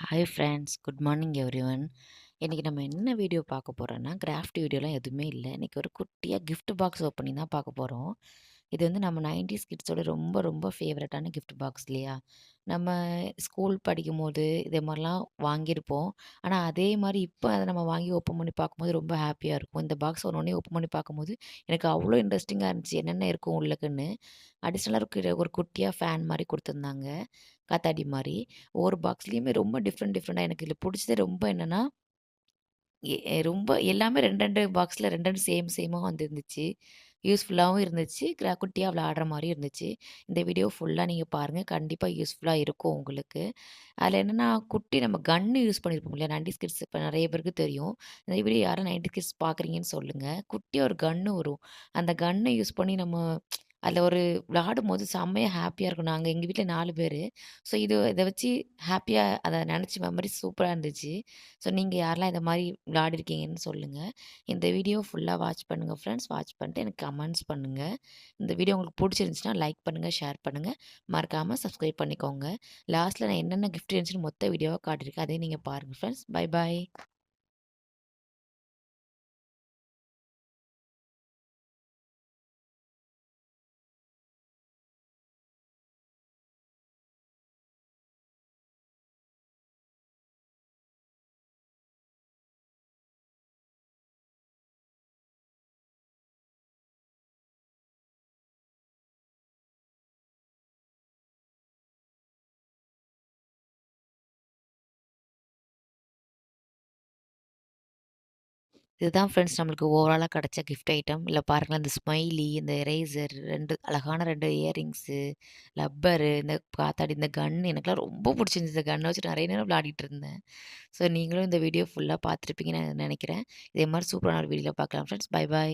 Hi friends, good morning everyone. இன்றைக்கி நம்ம என்ன வீடியோ பார்க்க போகிறோன்னா, கிராஃப்ட் வீடியோலாம் எதுவுமே இல்லை. இன்றைக்கி ஒரு குட்டியாக கிஃப்ட் பாக்ஸ் ஓப்பனிங் தான் பார்க்க போகிறோம். இது வந்து நம்ம 90s கிட்ஸோட ரொம்ப ரொம்ப ஃபேவரட்டான கிஃப்ட் பாக்ஸ் இல்லையா? நம்ம ஸ்கூல் படிக்கும்போது இதே மாதிரிலாம் வாங்கியிருப்போம். ஆனால் அதே மாதிரி இப்போ அதை நம்ம வாங்கி ஓப்பன் பண்ணி பார்க்கும்போது ரொம்ப ஹாப்பியாக இருக்கும். இந்த பாக்ஸ் ஒன்று ஓப்பன் பண்ணி பார்க்கும்போது எனக்கு அவ்வளோ இன்ட்ரெஸ்டிங்காக இருந்துச்சு, என்னென்ன இருக்கும் உள்ளக்குன்னு. அடிஷ்னலாக ஒரு குட்டியாக ஃபேன் மாதிரி கொடுத்துருந்தாங்க, காத்தாடி மாரி. ஒவ்வொரு பாக்ஸ்லேயுமே ரொம்ப டிஃப்ரெண்ட்டாக எனக்கு இதில புடிச்சது ரொம்ப என்னன்னா, ரொம்ப எல்லாமே 2, 2 பாக்ஸ்ல 2, 2 சேமா வந்துருந்துச்சு. யூஸ்ஃபுல்லாவும் இருந்துச்சு. குட்டியா விளையாடுற மாரியும் இருந்துச்சு. இந்த வீடியோ ஃபுல்லா நீங்க பாருங்க. கண்டிப்பா யூஸ்ஃபுல்லா இருக்கும் உங்களுக்கு. அதில என்னன்னா, குட்டி நம்ம கன்னு யூஸ் பண்ணியிருப்போம் இல்லையா? 90ஸ் கிட்ஸ் இப்ப நெறைய பேருக்கு தெரியும். இந்த வீடியோ யாரும் 90ஸ் கிட்ஸ் பார்க்குறீங்கன்னு சொல்லுங்க. குட்டியா ஒரு கன்னு வரும். அந்த கன்ன யூஸ் பண்ணி நம்ம அதில ஒரு விளையாடும்போது செம்மையா ஹேப்பியா இருக்கும். நாங்க எங்க வீட்ல 4 பேரு. ஸோ இத வச்சு ஹேப்பியா அத நெனச்சு மெமரீஸ் சூப்பரா இருந்துச்சு. ஸோ நீங்க யாரெல்லாம் இத மாரி விளையாடிருக்கீங்கன்னு சொல்லுங்க. இந்த வீடியோ ஃபுல்லா வாட்ச் பண்ணுங்க ஃப்ரெண்ட்ஸ். வாட்ச் பண்ணிட்டு எனக்கு கமெண்ட்ஸ் பண்ணுங்க. இந்த வீடியோ உங்களுக்கு புடிச்சிருந்துச்சுன்னா லைக் பண்ணுங்க, ஷேர் பண்ணுங்க. மறக்காம சப்ஸ்கிரைப் பண்ணிக்கோங்க. லாஸ்ட்ல நான் என்னென்ன கிஃப்ட் இருந்துச்சுன்னு மொத்த வீடியோவா காட்டியிருக்கேன். அதையும் நீங்க பாருங்க ஃப்ரெண்ட்ஸ். Bye bye. இதுதான் ஃப்ரெண்ட்ஸ் நம்மளுக்கு ஓவராலா கிடைச்ச கிஃப்ட் ஐட்டம். இல்ல பாருங்களேன், இந்த ஸ்மைலி, இந்த எரேசர் 2 அழகான 2 இயரிங்ஸு, லப்பரு, இந்த காத்தாடி, இந்த கன் எனக்கெல்லாம் ரொம்ப புடிச்சிருந்துச்சு. இந்த கன்ன வச்சு நெறைய நேரம் விளையாடிட்டு இருந்தேன். ஸோ நீங்களும் இந்த வீடியோ ஃபுல்லா பார்த்துருப்பீங்கன்னு நான் நெனைக்கிறேன். இதே மாரி சூப்பரான ஒரு வீடியோல பார்க்கலாம் ஃப்ரெண்ட்ஸ். Bye by.